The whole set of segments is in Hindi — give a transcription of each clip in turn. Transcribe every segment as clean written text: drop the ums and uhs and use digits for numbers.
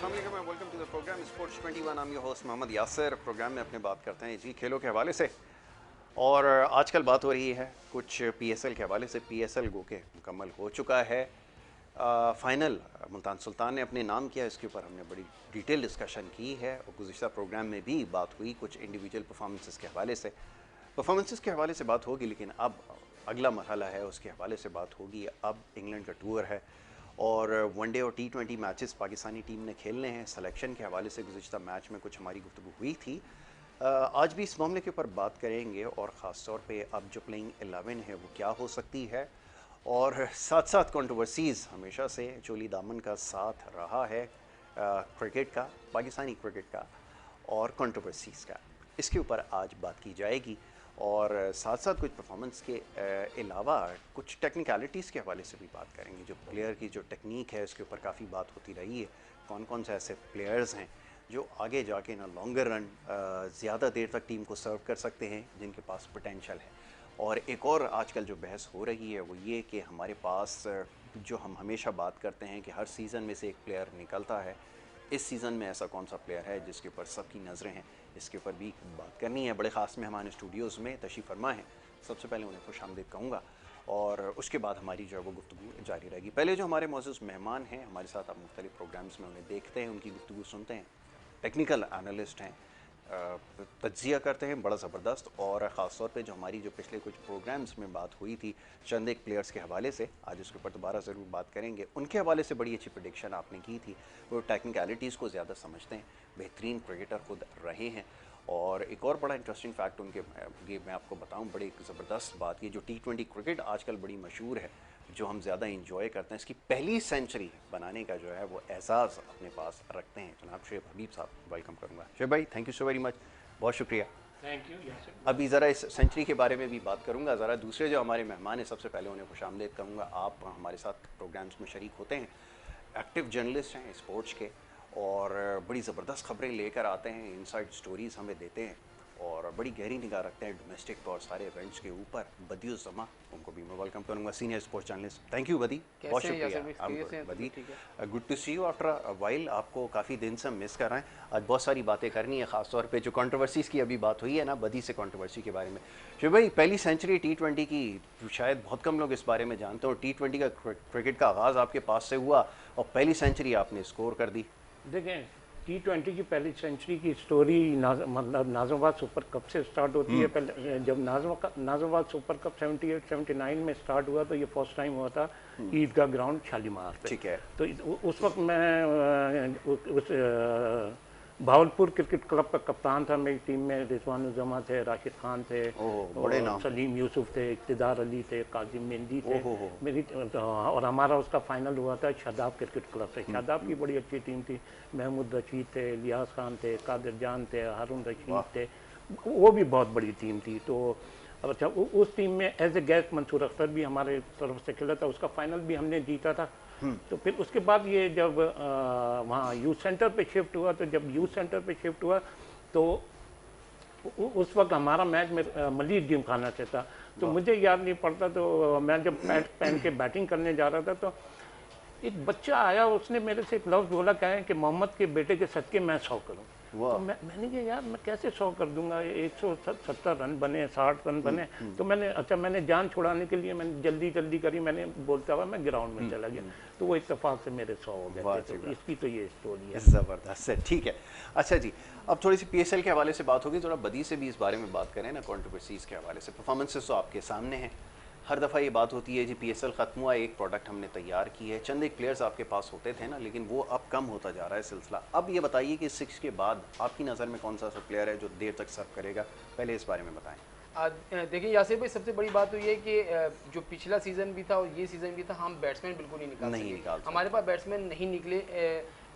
Welcome to the program sports 21। I am your host Mohammad Yasir. Program में अपने बात करते हैं जी खेलों के हवाले से, और आजकल बात हो रही है कुछ पीएसएल के हवाले से। पीएसएल गो के मुकम्मल हो चुका है, फाइनल मुल्तान सुल्तान ने अपने नाम किया। इसके ऊपर हमने बड़ी डिटेल डिस्कशन की है और गुज़िश्ता प्रोग्राम में भी बात हुई कुछ इंडिविजुअल परफॉर्मेंसेस के हवाले से। परफॉर्मेंसेस के हवाले से बात होगी, लेकिन अब अगला मरहला है, उसके हवाले से बात होगी। अब इंग्लैंड का टूर है और वनडे और टी20 मैचेस पाकिस्तानी टीम ने खेलने हैं। सिलेक्शन के हवाले से गुज़िश्ता मैच में कुछ हमारी गुफ्तगू हुई थी। आज भी इस मामले के ऊपर बात करेंगे और ख़ास तौर पे अब जो प्लेइंग 11 है वो क्या हो सकती है, और साथ साथ कंट्रोवर्सीज़ हमेशा से चोली दामन का साथ रहा है क्रिकेट का, पाकिस्तानी क्रिकेट का, और कंट्रोवर्सीज़ का, इसके ऊपर आज बात की जाएगी। और साथ साथ कुछ परफॉर्मेंस के अलावा कुछ टेक्निकलिटीज़ के हवाले से भी बात करेंगे। जो प्लेयर की जो टेक्निक है उसके ऊपर काफ़ी बात होती रही है। कौन कौन से ऐसे प्लेयर्स हैं जो आगे जाके ना लॉन्गर रन ज़्यादा देर तक टीम को सर्व कर सकते हैं, जिनके पास पोटेंशल है। और एक और आजकल जो बहस हो रही है वो ये कि हमारे पास जो हम हमेशा बात करते हैं कि हर सीज़न में से एक प्लेयर निकलता है, इस सीज़न में ऐसा कौन सा प्लेयर है जिसके ऊपर सबकी नज़रें हैं, इसके ऊपर भी बात करनी है। बड़े ख़ास में हमारे स्टूडियोज़ में तशरीफ़ फरमा है, सबसे पहले उन्हें खुश आमदीद कहूँगा और उसके बाद हमारी जो है वो गुफ्तगू जारी रहेगी। पहले जो हमारे मौजूद मेहमान हैं हमारे साथ, आप मुख्तलिफ़ प्रोग्राम्स में उन्हें देखते हैं, उनकी गुफ्तगू सुनते हैं। टेक्निकल एनालिस्ट हैं, तज्ज़िया करते हैं बड़ा ज़बरदस्त। और ख़ास तौर पे जो हमारी जो पिछले कुछ प्रोग्राम्स में बात हुई थी चंद एक प्लेयर्स के हवाले से, आज उसके ऊपर दोबारा ज़रूर बात करेंगे। उनके हवाले से बड़ी अच्छी प्रेडिक्शन आपने की थी, वो टेक्निकलिटीज़ को ज़्यादा समझते हैं, बेहतरीन क्रिकेटर खुद रहे हैं। और एक और बड़ा इंटरेस्टिंग फैक्ट उनके ये मैं आपको बताऊं, बड़ी एक ज़बरदस्त बात, ये जो टी20 क्रिकेट आजकल बड़ी मशहूर है, जो हम ज़्यादा इंजॉय करते हैं, इसकी पहली सेंचुरी बनाने का जो है वो एहसास अपने पास रखते हैं जनाब शुएब हबीब साहब। वेलकम करूँगा शुएब भाई, thank you so very much, बहुत शुक्रिया। Thank you. अभी ज़रा इस सेंचुरी के बारे में भी बात करूँगा। ज़रा दूसरे जो हमारे मेहमान हैं, सबसे पहले उन्हें खुशामदीद कहूँगा। आप हमारे साथ प्रोग्राम्स में शरीक होते हैं, एक्टिव जर्नलिस्ट हैं स्पोर्ट्स के, और बड़ी ज़बरदस्त खबरें लेकर आते हैं, इनसाइड स्टोरीज़ हमें देते हैं और बड़ी गहरी निगाह रखते हैं डोमेस्टिक और सारे इवेंट्स के ऊपर। बदियुज़्ज़मा, उनको भी मैं वेलकम करूँगा, senior sports journalist. Thank you buddy, बहुत शुक्रिया buddy, good to see you after a while. आपको काफ़ी दिन से हम मिस कर रहे हैं, आज बहुत सारी बातें करनी है, ख़ासतौर पे जो कंट्रोवर्सीज़ की अभी बात हुई है ना, बदी से कंट्रोवर्सी के बारे में। शुभ भाई, पहली सेंचुरी टी20 की, शायद बहुत कम लोग इस बारे में जानते हो। टी20 का क्रिकेट का आगाज़ आपके पास से हुआ और पहली सेंचुरी आपने स्कोर कर दी। देखें, टी20 की पहली सेंचुरी की स्टोरी मतलब नाज़िमाबाद सुपर कप से स्टार्ट होती है। पहले जब नाज़िमाबाद सुपर कप 78-79 में स्टार्ट हुआ तो ये फर्स्ट टाइम हुआ था ईदगाह ग्राउंड शालीमार पे। ठीक है। तो उस वक्त मैं उस भावलपुर क्रिकेट क्लब का कप्तान था। मेरी टीम में रिजवानुज़्ज़मा थे, राशिद खान थे, बड़े नाम, सलीम यूसुफ थे, इक़्तिदार अली थे, काजिम मेहंदी थे मेरी। और हमारा उसका फाइनल हुआ था शादाब क्रिकेट क्लब से। शादाब की बड़ी अच्छी टीम थी, महमूद रशीद थे, लियास खान थे, कादिर जान थे, हारून रशीद थे, वो भी बहुत बड़ी टीम थी। तो अच्छा, उस टीम में as a guest Mansoor Akhtar भी हमारे तरफ से खेला था, उसका फाइनल भी हमने जीता था। तो फिर उसके बाद ये जब वहाँ यूथ सेंटर पे शिफ्ट हुआ, तो जब यूथ सेंटर पे शिफ्ट हुआ तो उस वक्त हमारा मैच मलिक जिम खाना से था। तो मुझे याद नहीं पड़ता, तो मैं जब पैड पहन के बैटिंग करने जा रहा था तो एक बच्चा आया, उसने मेरे से एक लफ्ज़ बोला, कहें कि मोहम्मद के बेटे के सदके मैं 100 करूँ। तो मैंने कहा यार मैं कैसे 100 कर दूंगा, 170 रन बने, 60 रन बने। तो मैंने जान छुड़ाने के लिए मैंने जल्दी करी, मैंने बोलता हुआ मैं ग्राउंड में चला गया। तो वो इत्तेफाक से मेरे 100 हो गए थे। तो इसकी तो ये स्टोरी है। ज़बरदस्त है, ठीक है। अच्छा जी, अब थोड़ी सी पीएसएल के हवाले से बात होगी, थोड़ा बदी से भी इस बारे में बात करें ना, कंट्रोवर्सीज़ के हवाले से। परफॉर्मेंसेस तो आपके सामने हैं, हर दफ़ा ये बात होती है जी पीएसएल ख़त्म हुआ, एक प्रोडक्ट हमने तैयार की है, चंद एक प्लेयर्स आपके पास होते थे ना, लेकिन वो अब कम होता जा रहा है सिलसिला। अब ये बताइए कि 6 के बाद आपकी नज़र में कौन सा ऐसा प्लेयर है जो देर तक सर्व करेगा, पहले इस बारे में बताएं। देखिए यासिर भाई, सबसे बड़ी बात तो ये है कि जो पिछला सीज़न भी था और ये सीज़न भी था, हम बैट्समैन बिल्कुल नहीं निकाल सके। हमारे पास बैट्समैन नहीं निकले।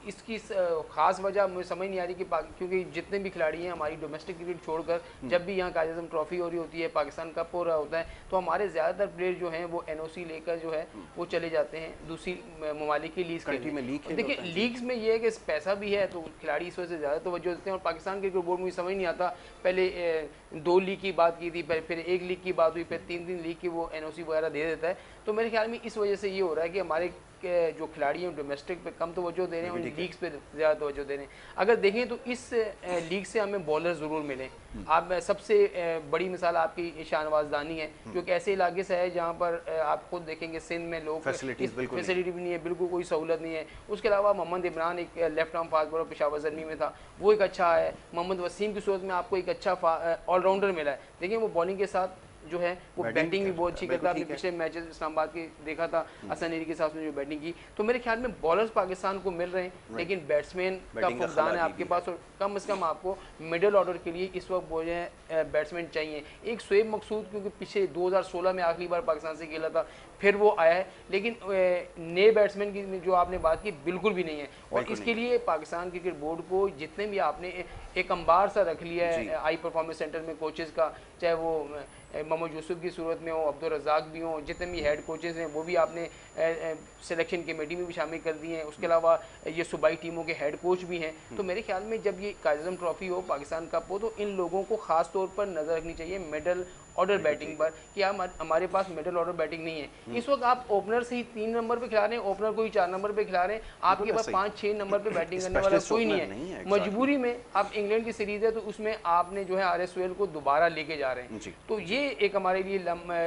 इसकी ख़ास वजह मुझे समझ नहीं आ रही कि क्योंकि जितने भी खिलाड़ी हैं हमारी डोमेस्टिक क्रिकेट छोड़कर, जब भी यहाँ कायद-ए-आज़म ट्रॉफी हो रही होती है, पाकिस्तान कप हो रहा होता है, तो हमारे ज़्यादातर प्लेयर जो हैं वो एनओसी लेकर जो है वो चले जाते हैं दूसरी ममालिक की लीग में। देखिए लीग्स में ये है कि पैसा भी है तो खिलाड़ी इस वजह से ज़्यादा तवज्जो देते हैं। और पाकिस्तान क्रिकेट बोर्ड मुझे समझ नहीं आता, पहले 2 लीग की बात की थी, फिर 1 लीग की बात हुई, फिर 3 लीग की वो एनओसी वगैरह दे देता है। तो मेरे ख्याल में इस वजह से ये हो रहा है कि हमारे जो खिलाड़ी हैं डोमेस्टिक पे कम तवज्जो दे रहे हैं, उन लीग्स पे ज़्यादा तवज्जो दे रहे हैं। अगर देखें तो इस लीग से हमें बॉलर ज़रूर मिले। आप सबसे बड़ी मिसाल आपकी शाहनवाज दानी है, जो कि ऐसे इलाके से है जहाँ पर आप खुद देखेंगे सिंध में लोग फैसिलिटी भी नहीं है, बिल्कुल कोई सहूलत नहीं है। उसके अलावा मोहम्मद इमरान एक left arm fast bowler Peshawar Zalmi में था, वो एक अच्छा है। मोहम्मद वसीम की सूरत में आपको एक अच्छा ऑलराउंडर मिला है। देखिए वो बॉलिंग के साथ जो है वो बैटिंग भी बहुत अच्छी करता है। आपने पिछले मैचेस इस्लामाबाद के देखा था, हसन अली के साथ उसने जो बैटिंग की। तो मेरे ख्याल में बॉलर्स पाकिस्तान को मिल रहे हैं, लेकिन बैट्समैन का फुकदान है आपके पास, और कम से कम आपको मिडिल ऑर्डर के लिए इस वक्त वो बैट्समैन चाहिए। एक शुएब मकसूद क्योंकि पिछले 2016 में आखिरी बार पाकिस्तान से खेला था, फिर वो आया है, लेकिन नए बैट्समैन की जो आपने बात की बिल्कुल भी नहीं है। और इसके लिए पाकिस्तान क्रिकेट बोर्ड को जितने भी आपने एक अंबार सा रख लिया है हाई परफॉर्मेंस सेंटर में कोचेस का, चाहे वो मोहम्मद यूसुफ की सूरत में हो, अब्दुल रज़ाक भी हो, जितने भी हेड कोचेस हैं वो भी आपने सिलेक्शन कमेटी में भी शामिल कर दिए हैं। उसके अलावा ये सूबाई टीमों के हेड कोच भी हैं। तो मेरे ख्याल में जब ये कायज़म ट्रॉफी हो, पाकिस्तान कप हो, तो इन लोगों को ख़ास तौर पर नज़र रखनी चाहिए मिडल ऑर्डर बैटिंग पर कि हमारे पास मिडल ऑर्डर बैटिंग नहीं है। इस वक्त आप ओपनर से ही 3 नंबर पे खिला रहे हैं, ओपनर को ही 4 नंबर पे खिला रहे हैं, आपके पास 5-6 नंबर पे बैटिंग करने वाला कोई नहीं है। मजबूरी में अब इंग्लैंड की सीरीज है तो उसमें आपने जो है RSL को दोबारा लेके जा रहे हैं। तो ये एक हमारे लिए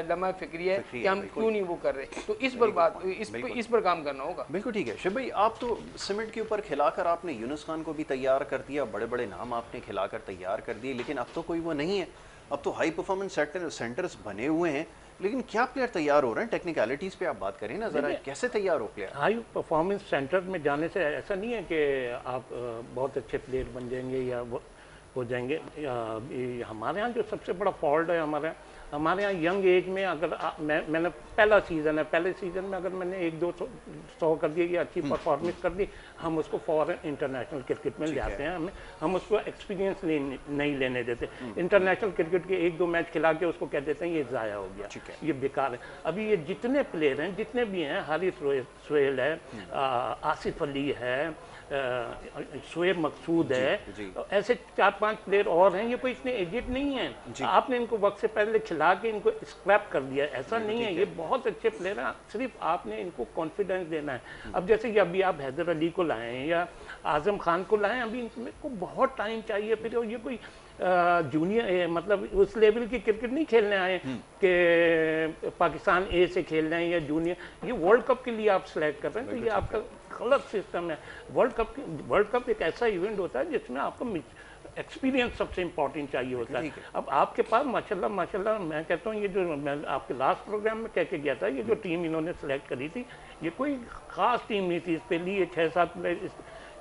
लम्हा फिक्री है कि हम क्यों नहीं वो कर रहे। तो इस पर काम करना होगा। बिल्कुल ठीक है शुएब भाई, आप तो सीमेंट के ऊपर खिलाकर आपने यूनुस खान को भी तैयार कर दिया, बड़े बड़े नाम आपने खिलाकर तैयार कर दिए, लेकिन अब तो कोई वो नहीं है। अब तो हाई परफॉर्मेंस सेंटर्स बने हुए हैं, लेकिन क्या प्लेयर तैयार हो रहे हैं? टेक्निकलिटीज़ पे आप बात करें ना ज़रा, कैसे तैयार हो प्लेयर? हाई परफॉर्मेंस सेंटर में जाने से ऐसा नहीं है कि आप बहुत अच्छे प्लेयर बन जाएंगे या हो जाएंगे। हमारे यहाँ जो सबसे बड़ा फॉल्ट है हमारे यहाँ यंग एज में, अगर मैंने पहला सीज़न है, पहले सीज़न में अगर मैंने 1-2 कर दिया या अच्छी परफॉर्मेंस कर दी, हम उसको फॉरेन इंटरनेशनल क्रिकेट में ले आते हैं। हम उसको एक्सपीरियंस नहीं लेने देते। इंटरनेशनल क्रिकेट के 1-2 मैच खिला के उसको कह देते हैं ये ज़ाया हो गया, ये बेकार है। अभी ये जितने प्लेयर हैं, जितने भी हैं, हारिस सोहेल है, आसिफ अली है, शुएब मकसूद है, ऐसे 4-5 प्लेयर और हैं। ये कोई इतने एजेड नहीं है, आपने इनको वक्त से पहले खिला के इनको स्क्रैप कर दिया, ऐसा नहीं है। ये बहुत अच्छे प्लेयर हैं, सिर्फ आपने इनको कॉन्फिडेंस देना है। अब जैसे कि अभी आप हैदर अली को लाए हैं या आजम खान को लाए हैं, अभी इनको बहुत टाइम चाहिए। फिर ये कोई जूनियर मतलब उस लेवल की क्रिकेट नहीं खेलने आए कि पाकिस्तान ए से खेल रहे हैं या जूनियर, ये वर्ल्ड कप के लिए आप सेलेक्ट कर रहे हैं। तो ये आपका गलत सिस्टम है। वर्ल्ड कप एक ऐसा इवेंट होता है जिसमें आपको एक्सपीरियंस सबसे इम्पोर्टेंट चाहिए होता है। अब आपके पास माशाल्लाह मैं कहता हूँ, ये जो मैं आपके लास्ट प्रोग्राम में कह के गया था, ये जो टीम इन्होंने सेलेक्ट करी थी, ये कोई ख़ास टीम नहीं थी। Specially 6-7 player,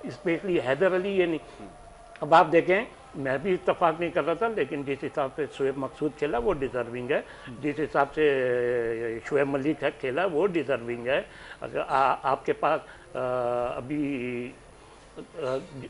specially Haider Ali, ये नहीं। अब आप देखें, मैं भी इत्तेफाक नहीं कर रहा था, लेकिन जिस हिसाब से शुएब मकसूद खेला वो डिज़र्विंग है, जिस हिसाब से शुएब मलिक है खेला वो डिज़र्विंग है। अगर आपके पास अभी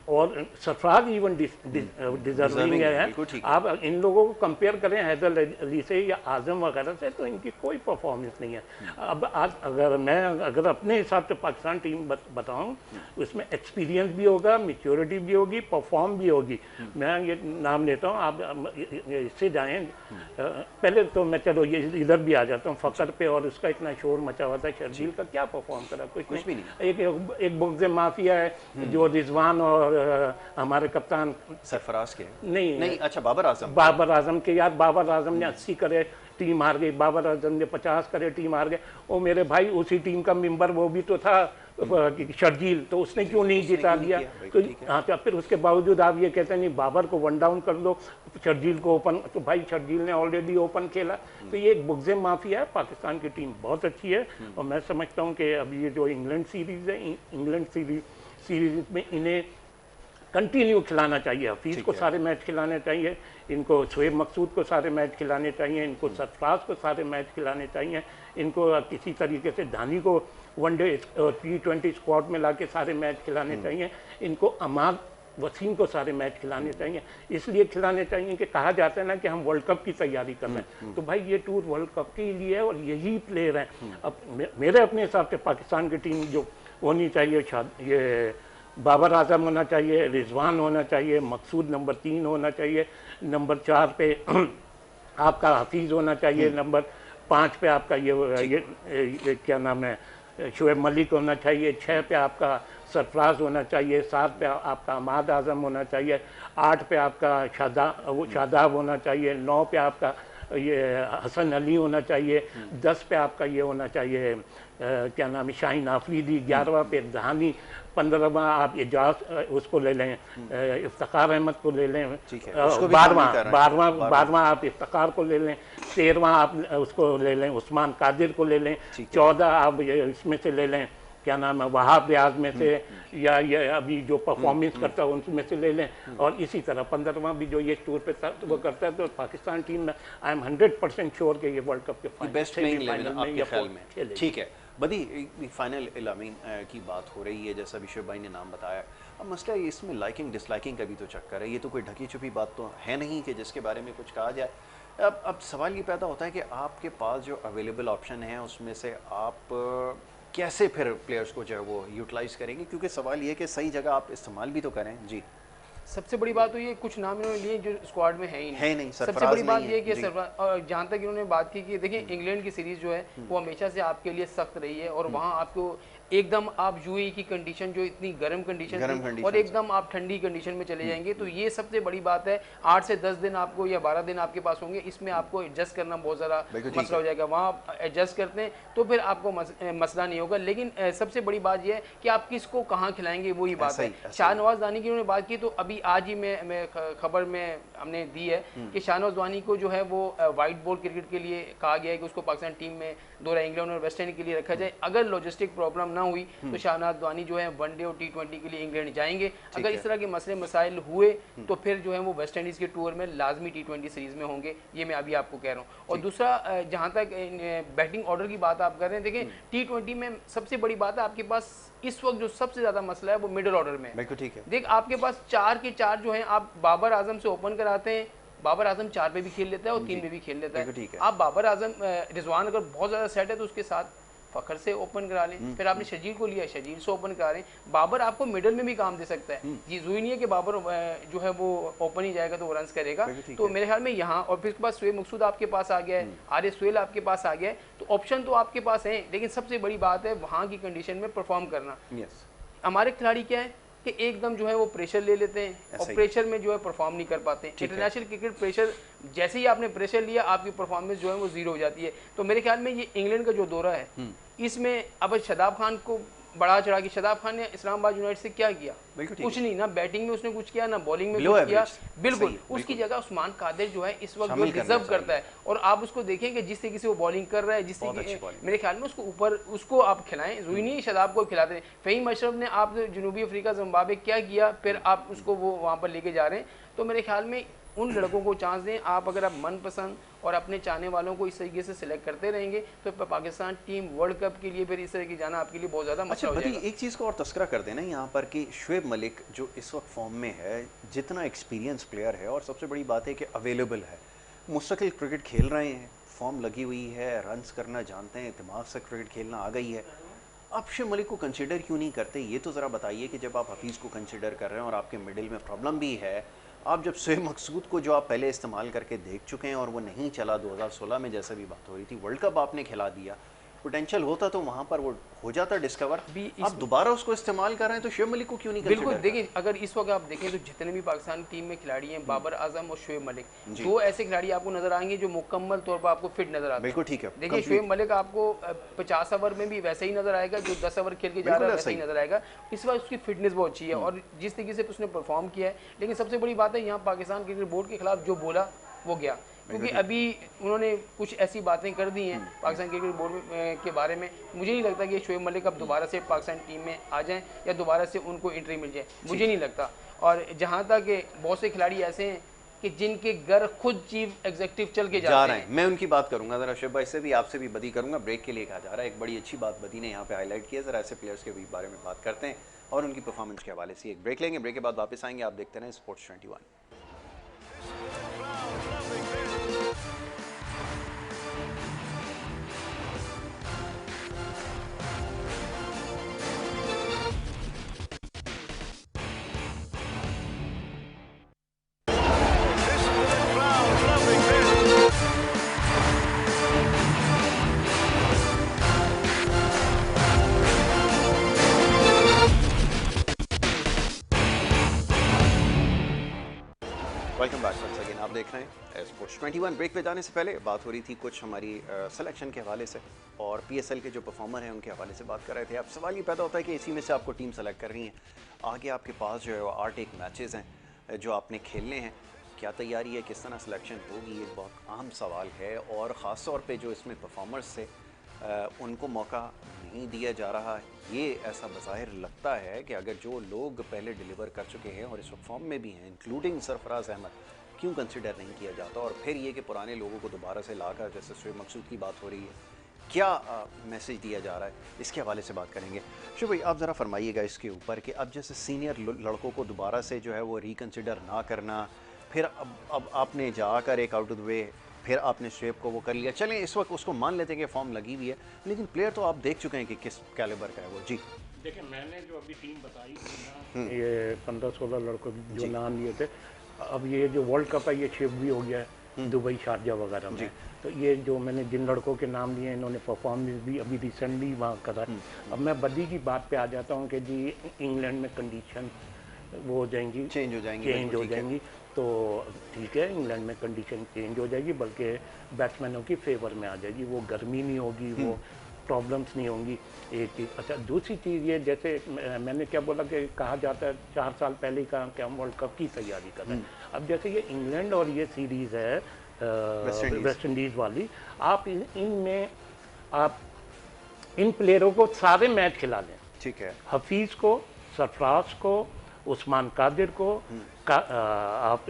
और सरफराज इवन डिजर्विंग है। आप इन लोगों को कंपेयर करें हैदर अली से या आजम वगैरह से, तो इनकी कोई परफॉर्मेंस नहीं है। अब आज अगर अपने हिसाब से पाकिस्तान टीम बताऊं, उसमें एक्सपीरियंस भी होगा, मैच्योरिटी भी होगी, परफॉर्म भी होगी। मैं ये नाम लेता हूँ, आप इससे जाएँ पहले तो मैं चलो ये इधर भी आ जाता हूँ फ़कर पे, और उसका इतना शोर मचा हुआ था। शर्जील का क्या परफॉर्म करा? कुछ भी नहीं। एक बुग़्ज़ माफिया है जो रिजवान और हमारे कप्तान सरफराज के नहीं, अच्छा बाबर आजम के, यार बाबर आजम ने 80 करे टीम हार गई, बाबर आजम ने 50 करे टीम हार गए। ओ मेरे भाई, उसी टीम का मेंबर वो भी तो था शर्जील, तो उसने क्यों नहीं जिता दिया? तो हाँ, तो फिर उसके बावजूद आप ये कहते हैं नहीं बाबर को 1 डाउन कर दो, शर्जील को ओपन। तो भाई शर्जील ने ऑलरेडी ओपन खेला। तो ये एक बुग़्ज़ माफिया है। पाकिस्तान की टीम बहुत अच्छी है, और मैं समझता हूँ कि अभी ये जो इंग्लैंड सीरीज़ है, इंग्लैंड सीरीज में इन्हें कंटिन्यू खिलाना चाहिए। हफीज़ को सारे मैच खिलाने चाहिए, इनको शुएब मकसूद को सारे मैच खिलाने चाहिए, इनको सरफराज को सारे मैच खिलाने चाहिए, इनको किसी तरीके से धानी को वनडे T20 स्क्वाड में लाके सारे मैच खिलाने चाहिए, इनको अमाद वसीम को सारे मैच खिलाने चाहिए। इसलिए खिलाने चाहिए कि कहा जाता है ना कि हम वर्ल्ड कप की तैयारी कर रहे हैं, तो भाई ये टूर वर्ल्ड कप के लिए है और यही प्लेयर हैं। अब मेरे अपने हिसाब से पाकिस्तान की टीम जो होनी चाहिए, ये बाबर आजम होना चाहिए, रिजवान होना चाहिए, मकसूद नंबर 3 होना चाहिए, नंबर 4 पे आपका हफीज़ होना चाहिए, नंबर 5 पे आपका ये क्या नाम है शुएब मलिक होना चाहिए, 6 पे आपका सरफराज होना चाहिए, 7 पे आपका अहमद आज़म होना चाहिए, 8 पे आपका शादाब होना चाहिए, 9 पे आपका ये हसन अली होना चाहिए, 10 पे आपका ये होना चाहिए क्या नाम है शाहीन आफरीदी, 11वां पे धानी, 15वां आप एजाज उसको ले लें, इफ्तिखार अहमद को ले लें, 12वां आप इफ्तिखार को ले लें, 13वां आप उसको ले लें उस्मान कादिर को ले लें, 14 आप इसमें से ले लें क्या नाम है वहाब रियाज में से, या ये अभी जो परफॉर्मेंस करता है उनमें से ले लें, और इसी तरह 15वां भी जो ये टूर पे वो करता है, तो पाकिस्तान टीम में आई एम 100% श्योर कि ये वर्ल्ड कप के बेस्ट फाइनल आपके ख्याल में। ठीक है बदी, फाइनल इलामीन की बात हो रही है, जैसा विशेष भाई ने नाम बताया। अब मसला इसमें लाइकिंग डिसलाइकिंग का भी तो चक्कर है, ये तो कोई ढकी छुपी बात तो है नहीं कि जिसके बारे में कुछ कहा जाए। अब सवाल ये पैदा होता है कि आपके पास जो अवेलेबल ऑप्शन है उसमें से आप कैसे फिर प्लेयर्स को जो है वो यूटिलाइज करेंगे, क्योंकि सवाल ये कि सही जगह आप इस्तेमाल भी तो करें। जी सबसे बड़ी बात तो ये कुछ नाम इन्होंने लिए जो स्क्वाड में है ही नहीं। सबसे बड़ी बात ये कि और जहाँ तक इन्होंने बात की कि देखिए इंग्लैंड की सीरीज जो है वो हमेशा से आपके लिए सख्त रही है, और वहाँ आपको एकदम आप यूएई की कंडीशन जो इतनी गर्म कंडीशन और एकदम आप ठंडी कंडीशन में चले जाएंगे, तो ये सबसे बड़ी बात है। 8 से 10 दिन आपको या 12 दिन आपके पास होंगे, इसमें आपको एडजस्ट करना बहुत ज़्यादा मसला हो जाएगा। वहाँ एडजस्ट करते हैं तो फिर आपको मसला नहीं होगा, लेकिन सबसे बड़ी बात यह है कि आप किसको कहाँ खिलाएंगे, वही बात है। शाहनवाज दानी की उन्होंने बात की, तो अभी आज ही मैं खबर में हमने दी है कि शाहनवाज दानी को जो है वो वाइट बॉल क्रिकेट के लिए कहा गया है कि उसको पाकिस्तान टीम में दौरा इंग्लैंड और वेस्ट इंडीज के लिए रखा जाए। अगर लॉजिस्टिक प्रॉब्लम ना हुई तो शाहनवाज दानी जो है वनडे और T20 के लिए इंग्लैंड जाएंगे। अगर इस तरह के मसले मसाइल हुए तो फिर जो है वो वेस्ट इंडीज के टूर में लाजमी T20 सीरीज में होंगे, ये मैं अभी आपको कह रहा हूँ। और दूसरा जहाँ तक बैटिंग ऑर्डर की बात आप कर रहे हैं, देखें T20 में सबसे बड़ी बात है आपके पास इस वक्त जो सबसे ज्यादा मसला है वो मिडिल ऑर्डर में। बिल्कुल ठीक है। देख आपके पास 4 के 4 जो हैं, आप बाबर आजम से ओपन कराते हैं, बाबर आजम 4 पे भी खेल लेता है और 3 पे भी खेल लेता है। आप बाबर आजम रिजवान अगर बहुत ज्यादा सेट है तो उसके साथ फखर से ओपन करा लें, फिर आपने शजीर को लिया, शजीर से ओपन करा लें। बाबर आपको मिडल में भी काम दे सकता है, ये जरूरी नहीं है कि बाबर जो है वो ओपन ही जाएगा तो वो रन्स करेगा। तो मेरे ख्याल में यहाँ, और फिर उसके बाद शुएब मकसूद आपके पास आ गया है, आरिफ सुहेल आपके पास आ गया है, तो ऑप्शन तो आपके पास है, लेकिन सबसे बड़ी बात है वहाँ की कंडीशन में परफॉर्म करना। हमारे खिलाड़ी क्या है कि एकदम जो है वो प्रेशर ले लेते हैं और प्रेशर में जो है परफॉर्म नहीं कर पाते। इंटरनेशनल क्रिकेट प्रेशर, जैसे ही आपने प्रेशर लिया आपकी परफॉर्मेंस जो है वो जीरो हो जाती है। तो मेरे ख्याल में ये इंग्लैंड का जो दौरा है इसमें अब शादाब खान को बढ़ा चढ़ा के, शादाब खान ने इस्लामाबाद यूनाइटेड से क्या किया, कुछ नहीं, ना बैटिंग में उसने कुछ किया ना बॉलिंग में कुछ किया, बिल्कुल उसकी जगह उस्मान कादिर जो है इस वक्त जो डिजर्व करता है। और आप उसको देखें कि जिस तरीके से वो बॉलिंग कर रहा है, जिस तरीके मेरे ख्याल में उसको ऊपर उसको आप खिलाएं, जरूरी नहीं शादाब को खिलाते हैं। फ़हीम अशरफ ने आप जनूबी अफ्रीका जिम्बाब्वे क्या किया, फिर आप उसको वो वहाँ पर लेके जा रहे हैं। तो मेरे ख्याल में उन लड़कों को चांस दें। आप अगर आप मनपसंद और अपने चाहने वालों को इस तरीके से सिलेक्ट करते रहेंगे तो पाकिस्तान टीम वर्ल्ड कप के लिए फिर इस तरह की जाना आपके लिए बहुत ज़्यादा मसला हो जाएगा। एक चीज़ को और तस्करा कर देना यहाँ पर कि शुएब मलिक जो इस वक्त फॉर्म में है, जितना एक्सपीरियंस प्लेयर है, और सबसे बड़ी बात है कि अवेलेबल है, मुस्तकिल क्रिकेट खेल रहे हैं, फॉर्म लगी हुई है, रन्स करना जानते हैं, दिमाग से क्रिकेट खेलना आ गई है, आप शुएब मलिक को कंसिडर क्यों नहीं करते? ये तो ज़रा बताइए कि जब आप हफीज़ को कंसिडर कर रहे हैं और आपके मिडिल में प्रॉब्लम भी है, आप जब शुएब मकसूद को जो आप पहले इस्तेमाल करके देख चुके हैं और वो नहीं चला, 2016 में जैसा भी बात हो रही थी, वर्ल्ड कप आपने खिला दिया, पोटेंशियल होता तो वहाँ पर वो हो जाता डिस्कवर, आप दोबारा उसको इस्तेमाल कर रहे हैं, तो शुएब मलिक को क्यों नहीं? बिल्कुल देखिए, अगर इस वक्त आप देखें तो जितने भी पाकिस्तान टीम में खिलाड़ी हैं, बाबर आजम और शुएब मलिक, दो ऐसे खिलाड़ी आपको नजर आएंगे जो मुकम्मल तौर पर आपको फिट नजर आते हैं। बिल्कुल ठीक है। देखिए शुएब मलिक आपको 50 ओवर में भी वैसे ही नजर आएगा जो 10 ओवर खेल के जा रहा है, वैसे ही नजर आएगा। इस वक्त उसकी फिटनेस बहुत अच्छी है और जिस तरीके से उसने परफॉर्म किया है। लेकिन सबसे बड़ी बात है यहाँ पाकिस्तान क्रिकेट बोर्ड के खिलाफ जो बोला वो गया, क्योंकि अभी उन्होंने कुछ ऐसी बातें कर दी हैं पाकिस्तान क्रिकेट बोर्ड के बारे में। मुझे नहीं लगता कि शुएब मलिक अब दोबारा से पाकिस्तान टीम में आ जाएं या दोबारा से उनको एंट्री मिल जाए, मुझे नहीं लगता। और जहां तक बहुत से खिलाड़ी ऐसे हैं कि जिनके घर खुद चीफ एग्जीक्यूटिव चल के जा रहे हैं, मैं उनकी बात करूंगा। ज़रा शुएब भाई से भी, आपसे भी बदी करूंगा। ब्रेक के लिए कहा जा रहा है, एक बड़ी अच्छी बात बदी ने यहाँ पे हाईलाइट किया। ज़रा ऐसे प्लेयर्स के बारे में बात करते हैं और उनकी परफॉर्मेंस के हवाले से एक ब्रेक लेंगे। ब्रेक के बाद वापस आएंगे। आप देखते रहें sports 21। Welcome back once again. आप देख रहे हैं स्पोर्ट्स 21। ब्रेक पे जाने से पहले बात हो रही थी कुछ हमारी सिलेक्शन के हवाले से और पीएसएल के जो परफॉर्मर हैं उनके हवाले से बात कर रहे थे। अब सवाल ये पैदा होता है कि इसी में से आपको टीम सेलेक्ट करनी है, आगे आपके पास जो है वो 8 एक मैचेस हैं जो आपने खेलने हैं, क्या तैयारी है, किस तरह सिलेक्शन होगी, एक बहुत अहम सवाल है। और ख़ास तौर पे जो इसमें परफॉर्मर्स थे उनको मौका नहीं दिया जा रहा है। ये ऐसा बज़ाहिर लगता है कि अगर जो लोग पहले डिलीवर कर चुके हैं और इस वक्त फॉर्म में भी हैं, इंक्लूडिंग सरफराज अहमद, क्यों कंसिडर नहीं किया जाता। और फिर ये कि पुराने लोगों को दोबारा से लाकर, जैसे शुएब मकसूद की बात हो रही है, क्या मैसेज दिया जा रहा है, इसके हवाले से बात करेंगे। शुएब भाई, आप ज़रा फरमाइएगा इसके ऊपर कि अब जैसे सीनियर लड़कों को दोबारा से जो है वो रिकन्सिडर ना करना, फिर अब आपने जाकर एक आउट ऑफ द वे, फिर आपने शुएब को वो कर लिया। चलें इस वक्त उसको मान लेते हैं कि फॉर्म लगी हुई है, लेकिन प्लेयर तो आप देख चुके हैं कि किस कैलिबर का है वो। जी देखिए, मैंने जो अभी टीम बताई थी ना, ये 15-16 लड़कों जो नाम लिए थे, अब ये जो वर्ल्ड कप है ये शिफ्ट भी हो गया है दुबई, शारजा वगैरह में। तो ये जो मैंने जिन लड़कों के नाम लिए इन्होंने परफॉर्मेंस भी अभी रिसेंटली वहाँ करा। अब मैं बदी की बात पे आ जाता हूँ कि जी इंग्लैंड में कंडीशन वो हो जाएंगी, चेंज हो जाएंगी। तो ठीक है, इंग्लैंड में कंडीशन चेंज हो जाएगी, बल्कि बैट्समैनों की फेवर में आ जाएगी। वो गर्मी नहीं होगी, वो प्रॉब्लम्स नहीं होंगी, एक चीज़। अच्छा, दूसरी चीज़ ये, जैसे मैंने क्या बोला कि कहा जाता है 4 साल पहले ही कहा कि हम वर्ल्ड कप की तैयारी कर रहे हैं। अब जैसे ये इंग्लैंड और ये सीरीज़ है वेस्ट इंडीज़ वाली, आप इनमें आप इन प्लेयरों को सारे मैच खिला लें। ठीक है, हफीज़ को, सरफराज को, उस्मान कादिर को, आप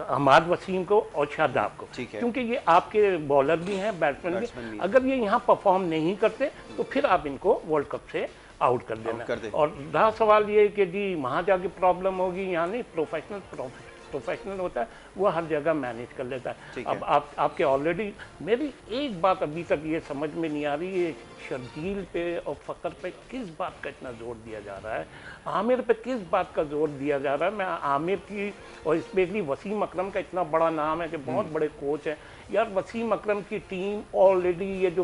हमाद वसीम को और शादाब को, क्योंकि ये आपके बॉलर भी हैं, बैट्समैन भी। अगर ये यहाँ परफॉर्म नहीं करते तो फिर आप इनको वर्ल्ड कप से आउट कर देना। और रहा सवाल ये कि जी वहाँ जाके प्रॉब्लम होगी, यहाँ नहीं। प्रोफेशनल होता है, वो हर जगह मैनेज कर लेता है। अब आपके ऑलरेडी, मेरी एक बात अभी तक ये समझ में नहीं आ रही है, शर्जील पे और फ़कर पे किस बात का इतना जोर दिया जा रहा है, आमिर पे किस बात का जोर दिया जा रहा है। मैं आमिर की और स्पेशली वसीम अकरम का इतना बड़ा नाम है कि बहुत बड़े कोच हैं यार। वसीम अकरम की टीम ऑलरेडी ये जो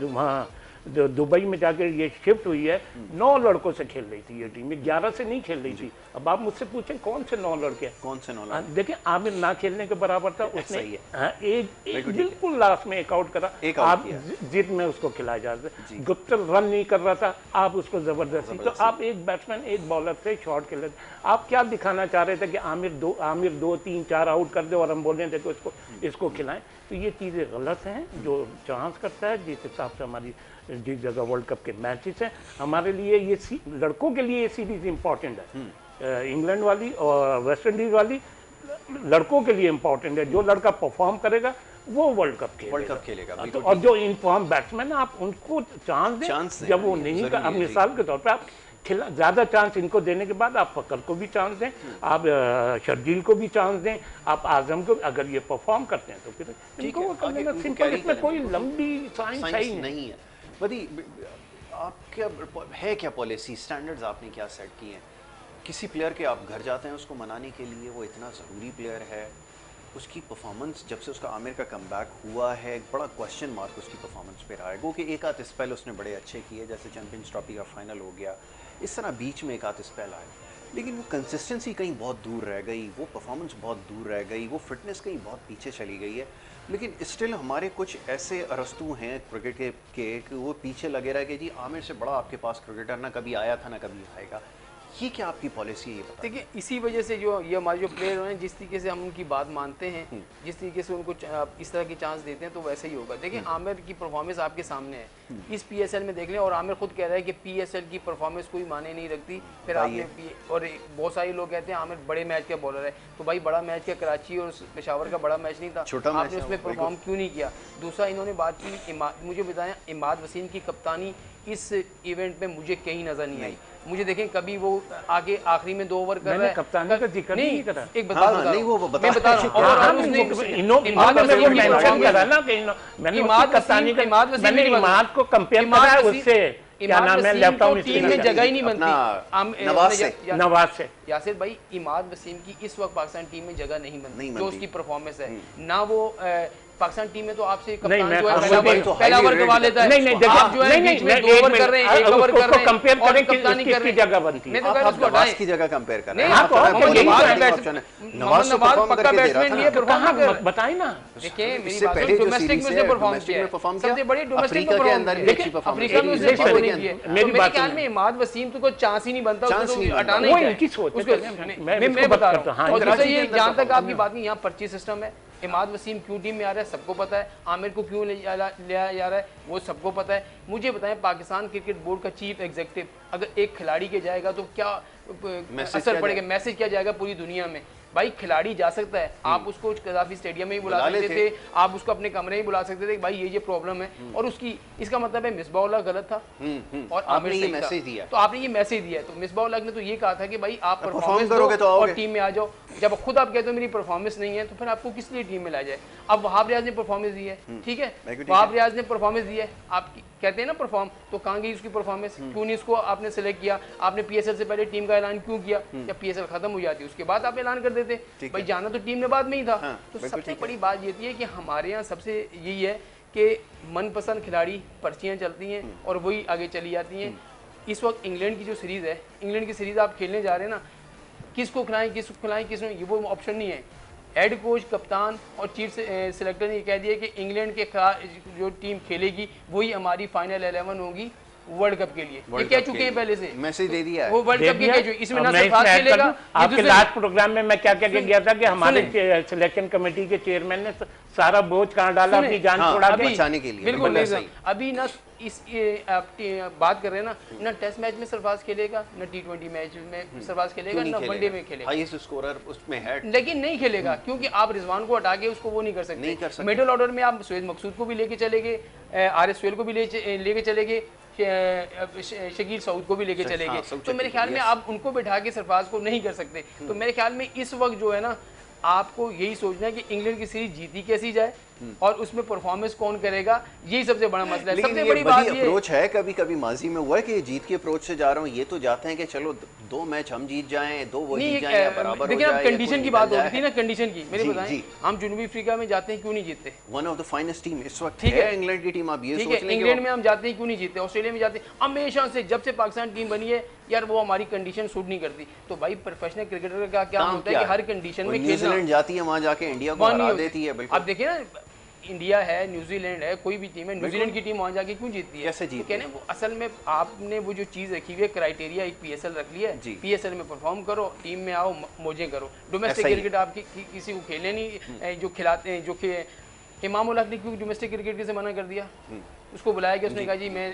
वहाँ जो दुबई में जाकर ये शिफ्ट हुई है, 9 लड़कों से खेल रही थी ये टीम, 11 से नहीं खेल रही थी। अब आप मुझसे पूछें कौन से 9 लड़के, कौन से 9 लड़के? देखिए, आमिर ना खेलने के बराबर था, उसने एक बिल्कुल लास्ट में एक आउट करा, आप जिद में उसको खिलाया जाता है। गुप्तल रन नहीं कर रहा था, आप उसको जबरदस्ती। तो आप एक बैट्समैन एक बॉलर से शॉट खेल रहे थे, आप क्या दिखाना चाह रहे थे कि आमिर 2 3 4 आउट कर दे और हम बोल रहे थे तो इसको खिलाएं। तो ये चीज़ें गलत हैं। जो चांस करता है, जिस हिसाब से हमारी जिस जगह वर्ल्ड कप के मैचेस हैं, हमारे लिए ये लड़कों के लिए ये सीरीज इंपॉर्टेंट है। इंग्लैंड वाली और वेस्ट इंडीज वाली लड़कों के लिए इंपॉर्टेंट है। जो लड़का परफॉर्म करेगा वो वर्ल्ड कप खेलेगा। तो और जो इनफॉर्म बैट्समैन है, आप उनको चांस दें। जब वो नहीं कर, अब मिसाल के तौर पर आप ज़्यादा चांस इनको देने के बाद आप फ़कर को भी चांस दें, आप शर्जील को भी चांस दें, आप आजम को, अगर ये परफॉर्म करते हैं तो फिर इनको वो कर देना। सिंपल, इसमें कोई लंबी साइंस नहीं है। बदी, आप क्या है, क्या पॉलिसी स्टैंडर्ड्स आपने क्या सेट किए हैं? किसी प्लेयर के आप घर जाते हैं उसको मनाने के लिए, वो इतना ज़रूरी प्लेयर है, उसकी परफॉर्मेंस जब से उसका आमिर का कमबैक हुआ है, एक बड़ा क्वेश्चन मार्क उसकी परफॉर्मेंस पे रहा है। वो कि एक आध स्पेल उसने बड़े अच्छे किए, जैसे चैंपियंस ट्रॉफी का फाइनल हो गया, इस तरह बीच में एक आध स्पेल आए, लेकिन वो कंसिस्टेंसी कहीं बहुत दूर रह गई, वो परफॉर्मेंस बहुत दूर रह गई, वो फिटनेस कहीं बहुत पीछे चली गई है। लेकिन स्टिल हमारे कुछ ऐसे अरस्तू हैं क्रिकेट के कि वो पीछे लगे रहे कि जी आमिर से बड़ा आपके पास क्रिकेटर ना कभी आया था ना कभी आएगा। ये क्या आपकी पॉलिसी है, ये बताइए। देखिए, इसी वजह से जो ये हमारे जो प्लेयर हैं, जिस तरीके से हम उनकी बात मानते हैं, जिस तरीके से उनको इस तरह की चांस देते हैं, तो वैसे ही होगा। देखिए, आमिर की परफॉर्मेंस आपके सामने है, इस पीएसएल में देख लें, और आमिर खुद कह रहा है कि पीएसएल की परफॉर्मेंस कोई माने नहीं रखती। फिर आपने और बहुत सारे लोग कहते हैं आमिर बड़े मैच का बॉलर है, तो भाई बड़ा मैच क्या कराची और पेशावर का बड़ा मैच नहीं था, आपने उसमें परफॉर्म क्यों नहीं किया? दूसरा, इन्होंने बात की, मुझे बताया इमाद वसीम की कप्तानी इस इवेंट में मुझे कहीं नजर नहीं आई। मुझे देखें, कभी वो आगे आखिरी में 2 ओवर कर रहा है, कप्तानी का जिक्र नहीं करा। एक बता रहा हूं, वो मैं बता रहा हूं, और उसने मैंने इमाद को कंपेयर करा उससे, क्या नाम है, लैपटॉप टीम में जगह ही नहीं बनती नवाज से। यासिर भाई, इमाद वसीम की इस वक्त पाकिस्तान टीम में जगह नहीं बनती, जो उसकी परफॉर्मेंस है। ना वो पाकिस्तान टीम में तो आपसे कप्तान नहीं, जो है तो पहला ओवर गवा लेता है। नहीं नहीं देखिए, आप जो है बीच में 2 ओवर कर रहे हैं, 1 ओवर कर रहे हैं, कंपेयर और करें कप्तानी कर रहे किसकी हैं। जगह बनती है। मैं तो कह रहा हूं उसको हटाएं की जगह कंपेयर कर रहे नहीं, हैं। आप मोहम्मद नवाज पक्का बैट्समैन लिए परफॉर्म नहीं कर रहे। बताए ना, देखिए मेरी इससे बात पहले जो डोमेस्टिक में सीरीज उसने है, परफॉर्म डोमेस्टिक किया में परफॉर्म है, किया, सबसे बड़ी डोमेस्टिक अफ्रीका में के परफॉर्म अंदर भी किया अच्छी है। परफॉर्मेंस अफ्रीका में की। उसने पहले अच्छी के बॉलिंग की है। अंदर। तो मेरी मेरे बात ख्याल सुनो। में इमाद वसीम को चांस ही नहीं बनता, चांस उसको नहीं तो बनता। हटाना वो ही इनकी सोच है। मैं बता रहा हाँ, हूँ। और इसको दूसरा कराची के ये अंदर जहाँ तक परफॉर्म आपकी बात नहीं, यहाँ पर्ची सिस्टम है। इमाद वसीम क्यों टीम में आ रहा है सबको पता है, आमिर को क्यों ले जा रहा है वो सबको पता है। मुझे बताएं पाकिस्तान क्रिकेट बोर्ड का चीफ एग्जीक्यूटिव अगर एक खिलाड़ी के जाएगा तो क्या असर पड़ेगा, मैसेज क्या जाएगा पूरी दुनिया में। भाई खिलाड़ी जा सकता है, आप उसको कदाफी स्टेडियम में ही बुला सकते थे, आप उसको अपने कमरे में बुला सकते थे, भाई ये प्रॉब्लम है और उसकी इसका मतलब है मिसबाह उल हक गलत था और आमिर ये सही मैसेज था। दिया, तो आपने ये मैसेज दिया है। तो मिसबाह उल हक ने तो ये कहा था कि भाई आप परफॉर्मेंस परफॉर्मेंस करोगे दो तो और आओगे। टीम में आ जाओ। जब खुद आप कहते हो मेरी परफॉर्मेंस नहीं है तो फिर आपको किस लिए टीम में लाया जाए। अब वहाब रियाज ने परफॉर्मेंस दी है, ठीक है, वहाब रियाज ने परफॉर्मेंस दी है, आप कहते हैं ना परफॉर्म, तो कहाँ गई उसकी परफॉर्मेंस, क्यों नहीं उसको आपने सेलेक्ट किया, आपने पीएसएल से पहले टीम का ऐलान क्यों किया, जब पीएसएल खत्म हो जाती उसके बाद आप ऐलान कर देते। भाई जाना तो टीम ने बाद में ही था। तो सबसे बड़ी बात ये है कि हमारे यहाँ सबसे यही है कि मनपसंद खिलाड़ी पर्चियाँ चलती हैं और वही आगे चली जाती हैं। इस वक्त इंग्लैंड की जो सीरीज़ है, इंग्लैंड की सीरीज़ आप खेलने जा रहे हैं ना, किसको खिलाएं किसको खिलाएं किसको, ये वो ऑप्शन नहीं है। हेड कोच, कप्तान और चीफ सिलेक्टर ने कह दिया कि इंग्लैंड के जो टीम खेलेगी वही हमारी फाइनल 11 होगी वर्ल्ड कप के लिए। ये कह चुके हैं पहले से, मैसेज दे दिया है वो वर्ल्ड कप के कह चुके। इसमें ना मैं सरफराज खेलेगा। आपके लास्ट प्रोग्राम में मैं क्या क्या गया था कि हमारे सिलेक्शन कमेटी के चेयरमैन ने सारा बोझ कहाँ डाला, अपनी जान छोड़ा के बचाने के लिए। बिल्कुल नहीं, अभी ना इस आप बात कर रहे हैं ना टेस्ट मैच में सरफराज खेलेगा, ना T20 मैच में सरफराज खेलेगा, ना वनडे में खेलेगा, हाईएस्ट स्कोरर उसमें है, लेकिन नहीं खेलेगा क्योंकि आप रिजवान को हटा के उसको वो नहीं कर सकते। मिडिल ऑर्डर में आप सोहेल मकसूद को भी लेके चले गए, RS सोहेल को भी लेके चले गए, शकील सऊद को भी लेके चले गए। तो मेरे ख्याल में आप उनको बैठा के सरफराज को नहीं कर सकते। तो मेरे ख्याल में इस वक्त जो है ना, आपको यही सोचना है कि इंग्लैंड की सीरीज जीती कैसी जाए और उसमें परफॉर्मेंस कौन करेगा, यही सबसे बड़ा मसला है। सबसे बड़ी बात ये अप्रोच है, कभी कभी माजी में हुआ है कि जीत के अप्रोच से जा रहा हूँ, ये तो जाते हैं कि चलो 2 मैच हम जीत जाएं, 2 वो जीत जाएं या बराबर हो जाए। देखिए आप कंडीशन की बात होती थी ना, कंडीशन की मेरे बताएं, हम जनूबी अफ्रीका में जाते हैं क्यों नहीं जीतते? One of the finest team इस वक्त ठीक है इंग्लैंड की टीम, आप ये सोच लें इंग्लैंड में हम जाते हैं क्यों नहीं जीतते, ऑस्ट्रेलिया में जाते हैं हमेशा से, जब से पाकिस्तान टीम बनी है यार वो हमारी कंडीशन सूट नहीं करती। तो भाई प्रोफेशनल क्रिकेटर का क्या होता है कि हर कंडीशन में खेलना। न्यूजीलैंड जाती है वहां जाके इंडिया को हरा देती है। बिल्कुल अब देखिए ना, इंडिया है, न्यूजीलैंड है, कोई भी टीम है, न्यूजीलैंड की टीम वहां जाके क्यों जीतती है? कैसे जीतती है? वो असल में आपने वो जो चीज रखी हुई है क्राइटेरिया, एक पीएसएल रख लिया है, पीएसएल में परफॉर्म करो, टीम में आओ, मौजें करो। डोमेस्टिक क्रिकेट आप किसी को खेलने नहीं जो खिलाते हैं, जो इमाम उल हक ने क्यों डोमेस्टिक क्रिकेट से मना कर दिया? उसको बुलाया गया, उसने कहा जी मैं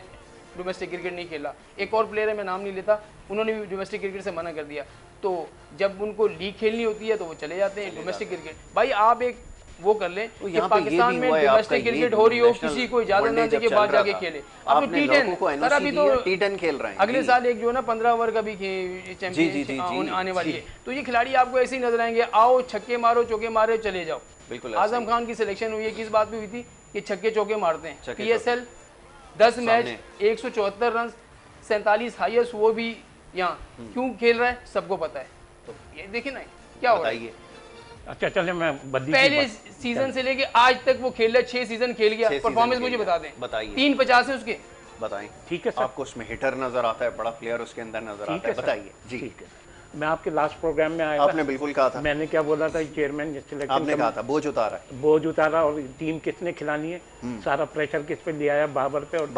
डोमेस्टिक क्रिकेट नहीं खेला। एक और प्लेयर है, मैं नाम नहीं लेता, उन्होंने भी डोमेस्टिक क्रिकेट से मना कर दिया। तो जब उनको लीग खेलनी होती है तो वो चले जाते हैं डोमेस्टिक क्रिकेट। भाई आप एक वो कर लें कि पाकिस्तान में डोमेस्टिक क्रिकेट हो रही हो, किसी को इजाजत ना दे के बाद जाके खेले। अब तो T10 सर, अभी तो T10 खेल रहे हैं, अगले साल एक जो है ना 15 ओवर का भी चैंपियनशिप आने वाली है। तो ये खिलाड़ी आपको ऐसे ही नजर आएंगे, आओ छक्के मारो चौके मारो चले जाओ। बिल्कुल आजम खान की सिलेक्शन हुई है, किस बात पे हुई थी कि छक्के चौके मारते हैं। PSL 10 मैच 174 रन, 47 हाईएस्ट, वो भी यहाँ क्यों खेल रहा है सबको पता है। तो ये देखिए ना क्या हो रहा है। अच्छा चले, मैं पहले सीजन से लेके आज तक वो खेल रहा है, 6 सीजन खेल गया। परफॉर्मेंस मुझे बता दें, बताइए। 350 है उसके, बताएं। ठीक है सर, आपको उसमें हिटर नजर आता है, बड़ा प्लेयर उसके अंदर नजर आता है, बताइए जी। ठीक है, मैं आपके लास्ट प्रोग्राम में आया आपने बिल्कुल कहा था, मैंने क्या बोला था, चेयरमैन सिलेक्शन आपने कहा था बोझ उतारा है, बोझ उतारा और टीम किसने खिलानी है, सारा प्रेशर किस पे ले आया, बाबर पे और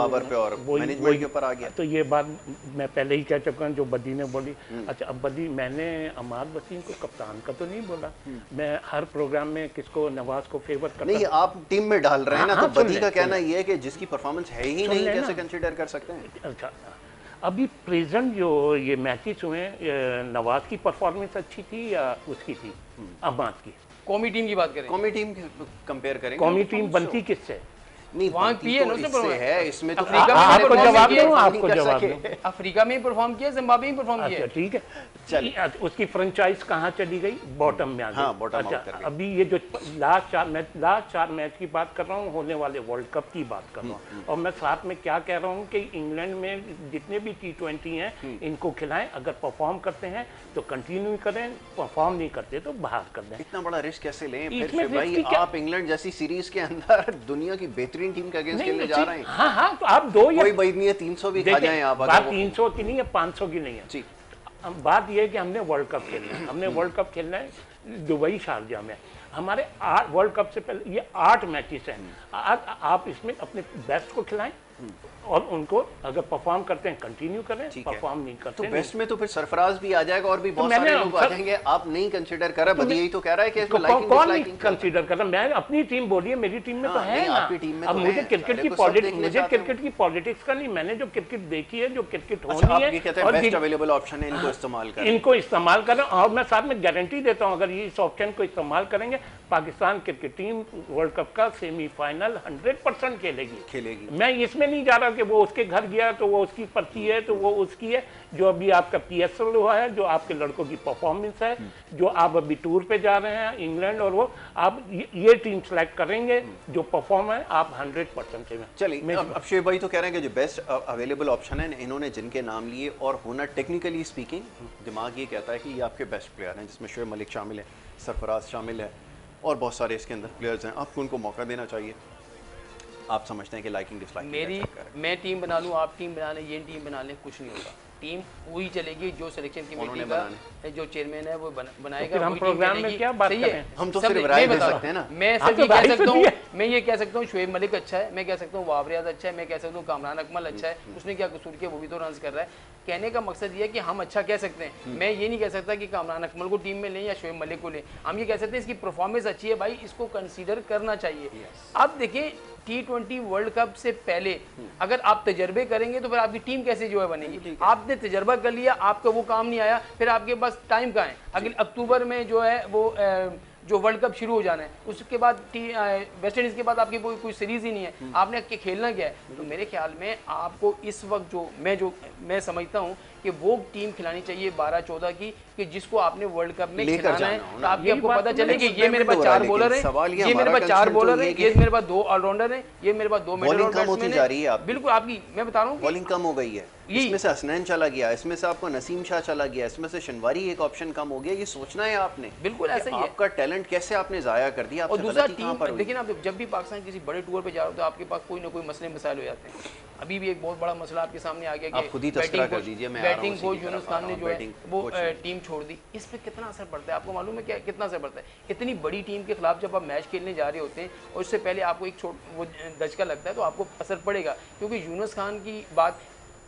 मैनेजमेंट के ऊपर आ गया। तो ये बात मैं पहले ही कह चुका हूँ जो बदी ने बोली। अच्छा, अब बदी, मैंने अमाद वसीम को कप्तान का तो नहीं बोला, मैं हर प्रोग्राम में किसको, नवाज को फेवर करता नहीं, आप टीम में डाल रहे हैं ना, तो बदी का कहना ये है कि जिसकी परफॉर्मेंस है ही नहीं कैसे कंसीडर कर सकते हैं। अच्छा, अभी प्रेजेंट जो ये मैचेस हुए, नवाज की परफॉर्मेंस अच्छी थी या उसकी थी, अमाद की? कौमी टीम की बात करें, कौमी टीम कंपेयर करेंगे, कौमी टीम बनती किससे? नहीं, वहाँ बाकी पिए तो ना इससे है, इसमें तो अफ्रीका में आपको परफॉर्म जवाब किया, दूं, आपको जवाब दूं। अफ्रीका में ही परफॉर्म किया, जिम्बाब्वे में परफॉर्म किया। अच्छा ठीक है, चलिए। उसकी फ्रेंचाइज कहाँ चली गई? बॉटम में आ गई। हाँ, bottom out अच्छा कर गई। अभी ये जो लास्ट 4 मैच की बात कर रहा हूँ, होने वाले वर्ल्ड कप की बात कर रहा हूँ, और मैं साथ में क्या कह रहा हूँ कि इंग्लैंड में जितने भी T20 हैं इनको खिलाएं, अगर परफॉर्म करते हैं तो कंटिन्यू करें, परफॉर्म नहीं करते तो बाहर कर दें। इतना बड़ा रिस्क कैसे लें फिर इसमें भाई? रिस्क क्या? आप इंग्लैंड जैसी सीरीज के अंदर दुनिया की बेहतरीन टीम के अगेंस्ट खेलने जा रहे हैं। हाँ हाँ, तो आप दो या कोई बैद नहीं है 300 भी खा देखिए, जाएं आप, बात अगर वो 300 की नहीं है, 500 की नहीं है। जी अब बात यह है कि हमने वर्ल्ड कप खेलना है, हमने वर्ल्ड कप खेलना है दुबई शारजा में। हमारे वर्ल्ड कप से पहले ये 8 मैचेस हैं। आप इसमें अपने बेस्ट को खिलाएं और उनको अगर परफॉर्म करते हैं कंटिन्यू करें, परफॉर्म नहीं करते तो बेस्ट में तो फिर सरफराज भी आ जाएगा और भी बहुत सारे लोग आ जाएंगे। आप नहीं कंसीडर कर रहे, बदी यही तो कह रहा है कि इसमें लाइकिंग कौन नहीं डिसलाइकिंग कंसीडर कर रहा? मैं अपनी टीम बोली है, मेरी टीम में तो है ना। आपकी टीम में अब तो मुझे है, क्रिकेट की क्रिकेट की पॉलिटिक्स का नहीं, मैंने जो क्रिकेट देखी है, जो क्रिकेट होनी है, ये कहते हैं बेस्ट अवेलेबल ऑप्शन है, इनको इस्तेमाल करें, इनको इस्तेमाल करें। और मैं साथ में गारंटी देता हूं, अगर ये इस ऑप्शन को इस्तेमाल करेंगे, Pakistan cricket team world cup का सेमीफाइनल 100% खेलेगी। मैं इसमें नहीं जा रहा कि वो उसके घर गया तो वो उसकी पर्ची है, तो वो उसकी है। जो अभी आपका PSL हुआ है, जो आपके लड़कों की परफॉर्मेंस है, जो आप अभी टूर पे जा रहे हैं इंग्लैंड, और वो आप ये टीम सेलेक्ट करेंगे जो परफॉर्म है, आप 100% से। चलिए, अब शुएब भाई तो कह रहे हैं कि जो बेस्ट अवेलेबल ऑप्शन है, इन्होंने जिनके नाम लिए और होना टेक्निकली स्पीकिंग, दिमाग ये कहता है कि ये आपके बेस्ट प्लेयर हैं, जिसमें शुएब मलिक शामिल है, सरफराज शामिल है और बहुत सारे इसके अंदर प्लेयर्स हैं। आपको उनको मौका देना चाहिए। आप समझते हैं कि लाइकिंग डिसलाइकिंग मैं टीम बना लूँ, आप टीम बना लें, ये टीम बना लें, कुछ नहीं होगा। टीम वही चलेगी जो सिलेक्शन कमेटी का जो चेयरमैन है वो बनाएगा। तो हम प्रोग्राम में क्या बात करें? हम तो सिर्फ राय दे सकते हैं ना। मैं सिर्फ ये कह सकता हूँ, मैं ये कह सकता हूँ शुएब मलिक अच्छा है, मैं कह सकता हूँ वाब रियाज अच्छा है, मैं कह सकता हूँ कामरान अकमल अच्छा है। उसने क्या कसूर किया, वो भी तो रन कर रहा है। कहने का मकसद ये है कि हम अच्छा कह सकते हैं। मैं ये नहीं कह सकता कि कामरान अकमल को टीम में लें या शुएब मलिक को लें। हम ये कह सकते हैं इसकी परफॉर्मेंस अच्छी है भाई, इसको कंसीडर करना चाहिए। अब देखिए T20 वर्ल्ड कप से पहले अगर आप तजर्बे करेंगे तो फिर आपकी टीम कैसे जो है बनेगी? आपने तजर्बा कर लिया, आपका वो काम नहीं आया, फिर आपके पास टाइम कहाँ है? अगले अक्टूबर में जो है वो जो वर्ल्ड कप शुरू हो जाना है, उसके बाद वेस्ट इंडीज के बाद आपकी कोई सीरीज ही नहीं है। आपने खेलना क्या है? तो मेरे ख्याल में आपको इस वक्त जो मैं समझता हूँ कि वो टीम खिलानी चाहिए 12-14 की, कि जिसको आपने वर्ल्ड कप में खिलाना है। तो आपको पता चले कि ये मेरे पास 4 बॉलर हैं, ये मेरे पास 4 बॉलर हैं, ये मेरे पास 2 ऑलराउंडर हैं, ये मेरे पास 2 मिडल ऑर्डर बैट्समैन हैं। बिल्कुल आपकी मैं बता रहा हूँ बॉलिंग कम हो गई है, इसमें से हसनैन चला गया, इसमें से आपको नसीम शाह चला गया, इसमें से शनवारी एक ऑप्शन कम हो गया। ये सोचना है आपने, बिल्कुल ऐसा ही है। आपका टैलेंट कैसे आपने जाया कर दिया। और दूसरा टीम देखिए ना, जब भी पाकिस्तान किसी बड़े टूर पे जा रहा हो तो आपके पास कोई ना कोई मसले मसाइल हो जाते हैं। अभी भी एक बहुत बड़ा मसला आपके सामने आ गया कि बैटिंग कोच यूनुस खान ने जो है वो टीम छोड़ दी। इस पर कितना असर पड़ता है आपको मालूम है? क्या कितना असर पड़ता है? इतनी बड़ी टीम के खिलाफ जब आप मैच खेलने जा रहे होते हैं और उससे पहले आपको एक वो दचका लगता है तो आपको असर पड़ेगा। क्योंकि यूनुस खान की बात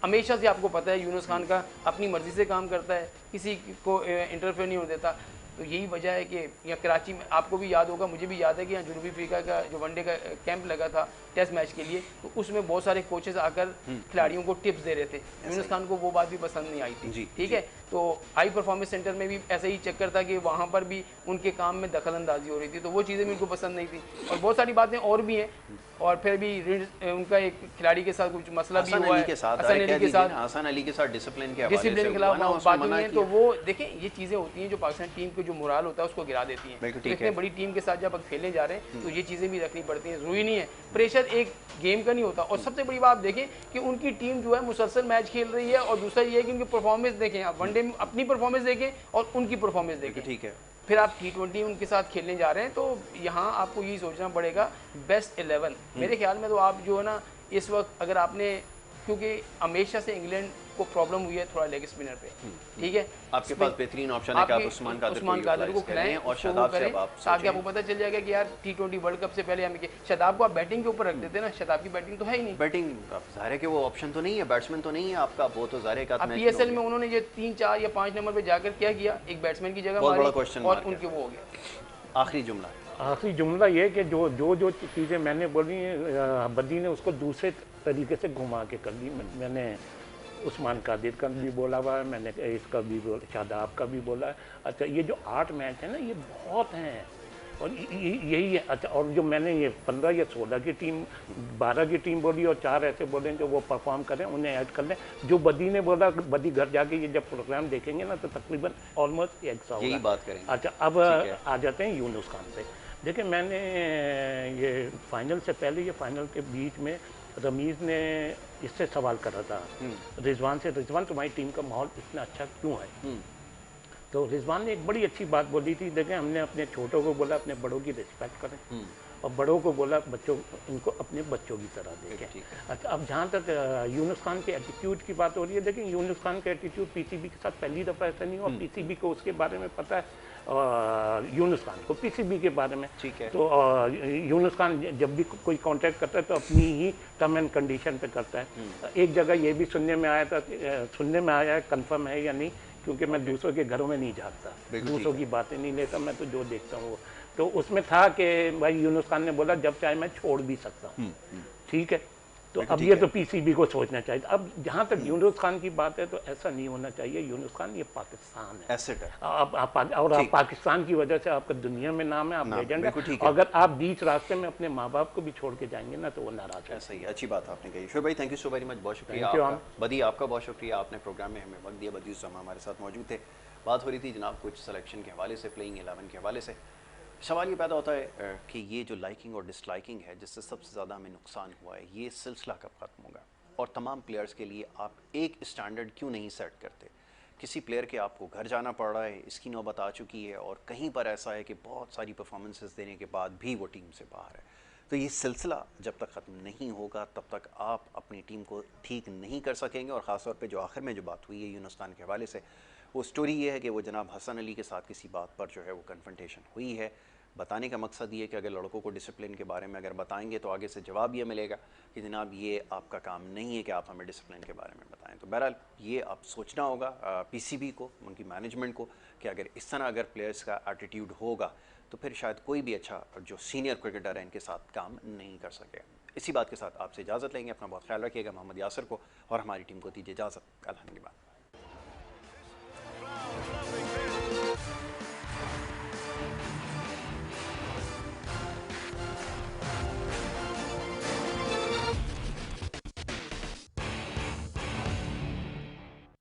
हमेशा से आपको पता है, यूनुस खान का अपनी मर्जी से काम करता है, किसी को इंटरफेयर नहीं होने देता। तो यही वजह है कि यहाँ कराची में आपको भी याद होगा, मुझे भी याद है कि यहाँ जनूबी अफ्रीका का जो वनडे का कैंप लगा था टेस्ट मैच के लिए, तो उसमें बहुत सारे कोचेस आकर खिलाड़ियों को टिप्स दे रहे थे। यूनुस खान को वो बात भी पसंद नहीं आई थी। ठीक है, तो हाई परफॉर्मेंस सेंटर में भी ऐसा ही चक्कर था कि वहाँ पर भी उनके काम में दखल अंदाजी हो रही थी, तो वो चीज़ें भी उनको पसंद नहीं थी। और बहुत सारी बातें और भी हैं। और फिर भी उनका एक खिलाड़ी के साथ कुछ मसला भी हुआ है, हसन अली के साथ डिसिप्लिन के खिलाफ बात हुई है। तो वो देखें, ये चीज़ें होती हैं जो पाकिस्तान टीम के जो मोराल होता है उसको गिरा देती हैं। तो इतने बड़ी टीम के साथ जब आप खेलने जा रहे हैं तो ये चीज़ें भी रखनी पड़ती हैं। जरूरी नहीं है, प्रेशर एक गेम का नहीं होता। और सबसे बड़ी बात देखें कि उनकी टीम जो है मुसलसल मैच खेल रही है, और दूसरा ये है कि उनकी परफॉर्मेंस देखें, आप वनडे में अपनी परफॉर्मेंस देखें और उनकी परफॉर्मेंस देखें। ठीक है, फिर आप T20 उनके साथ खेलने जा रहे हैं तो यहाँ आपको यही सोचना पड़ेगा बेस्ट 11। मेरे ख्याल में तो आप जो है ना इस वक्त अगर आपने, क्योंकि हमेशा से इंग्लैंड को प्रॉब्लम हुई है थोड़ा लेग स्पिनर पे, ठीक है, आपके पास बेहतरीन ऑप्शन है कि आप उस्मान कादिर को खिलाएं और शादाब से ताकि आपको पता चल जाएगा कि यार T20 वर्ल्ड कप से पहले हमें शादाब को आप बैटिंग के ऊपर रख देते हैं ना, शादाब की बैटिंग तो है ही नहीं। बैटिंग ज़ाहिर है कि वो ऑप्शन तो नहीं है, बैट्समैन तो नहीं है आपका, वो तो ज़ाहिर है कि अब PSL में उन्होंने ये 3, 4 या 5 नंबर पे जाकर क्या किया, एक बैट्समैन की जगह मारी और उनके वो हो गया। आखिरी जुमला ये कि जो चीज़ें मैंने बोली बदी ने उसको दूसरे तरीके से घुमा के कर दी। मैंने उस्मान कादिर का भी बोला हुआ है, मैंने इसका भी बोला, शादाब का भी बोला है। अच्छा, ये जो 8 मैच है ना, ये बहुत हैं, और यही है। अच्छा, और जो मैंने ये 15 या 16 की टीम, 12 की टीम बोली और 4 ऐसे बोले जो वो परफॉर्म करें, उन्हें ऐड कर लें। जो बदी ने बोला, बदी घर जाके ये जब प्रोग्राम देखेंगे ना तो तकरीबन ऑलमोस्ट एक सा यही बात करेंगे। अच्छा, अब आ जाते हैं यूनुस खान पे। देखिए, मैंने ये फाइनल से पहले, ये फाइनल के बीच में रमीज़ ने इससे सवाल करा था रिजवान से, रिजवान तुम्हारी टीम का माहौल इतना अच्छा क्यों है? तो रिजवान ने एक बड़ी अच्छी बात बोली थी। देखें, हमने अपने छोटों को बोला अपने बड़ों की रिस्पेक्ट करें, और बड़ों को बोला बच्चों, इनको अपने बच्चों की तरह देखें। अच्छा, अब जहाँ तक यूनुस खान के एटीट्यूड की बात हो रही है, देखें यूनुस खान का एटीट्यूड पीसीबी के साथ पहली दफ़ा ऐसा नहीं हुआ। पीसीबी को उसके बारे में पता है, यूनुस खान को पीसीबी के बारे में। ठीक है। तो यूनुस खान जब भी कोई कांटेक्ट करता है तो अपनी ही टर्म एंड कंडीशन पे करता है। एक जगह ये भी सुनने में आया था, सुनने में आया है, कंफर्म है या नहीं, क्योंकि मैं दूसरों के घरों में नहीं जाता, दूसरों की बातें नहीं लेता, मैं तो जो देखता हूँ वो। तो उसमें था कि भाई यूनुस खान ने बोला जब चाहे मैं छोड़ भी सकता हूँ। ठीक है, तो अब ये तो पीसीबी को सोचना चाहिए। अब जहाँ तक यूनुस खान की बात है तो ऐसा नहीं होना चाहिए। यूनुस खान ये पाकिस्तान है, एसेट है। और आप पाकिस्तान की वजह से आपका दुनिया में नाम है, आप लेजेंड है। अगर आप बीच रास्ते में अपने माँ बाप को भी छोड़ के जाएंगे ना तो वो नाराज है। सही है, अच्छी बात आपने कही। शुभ भाई, thank you so very much, बहुत शुक्रिया आपका। बदी, आपका बहुत शुक्रिया, आपने प्रोग्राम में हमें वक्त दिया। बदी उस समय हमारे साथ मौजूद थे। बात हो रही थी जनाब कुछ सिलेक्शन के हवाले से, प्लेइंग 11 के हवाले से। सवाल ये पैदा होता है कि ये जो लाइकिंग और डिसलाइकिंग है, जिससे सबसे ज़्यादा हमें नुकसान हुआ है, ये सिलसिला कब ख़त्म होगा? और तमाम प्लेयर्स के लिए आप एक स्टैंडर्ड क्यों नहीं सेट करते? किसी प्लेयर के आपको घर जाना पड़ रहा है, इसकी नौबत आ चुकी है, और कहीं पर ऐसा है कि बहुत सारी परफॉर्मेंसेस देने के बाद भी वो टीम से बाहर है। तो ये सिलसिला जब तक ख़त्म नहीं होगा तब तक आप अपनी टीम को ठीक नहीं कर सकेंगे। और ख़ास तौर पे जो आखिर में जो बात हुई है यूनुस खान के हवाले से, वो स्टोरी ये है कि वो जनाब हसन अली के साथ किसी बात पर जो है वो कन्फ्रंटेशन हुई है। बताने का मकसद ये है कि अगर लड़कों को डिसिप्लिन के बारे में अगर बताएंगे तो आगे से जवाब ये मिलेगा कि जनाब ये आपका काम नहीं है कि आप हमें डिसिप्लिन के बारे में बताएं। तो बहरहाल ये अब सोचना होगा पीसीबी को, उनकी मैनेजमेंट को, कि अगर इस तरह अगर प्लेयर्स का एटीट्यूड होगा तो फिर शायद कोई भी अच्छा जो सीनियर क्रिकेटर है इनके साथ काम नहीं कर सकेगा। इसी बात के साथ आपसे इजाज़त लेंगे। अपना बहुत ख्याल रखिएगा। मोहम्मद यासर को और हमारी टीम को दीजिए इजाज़त। कल आने के बाद।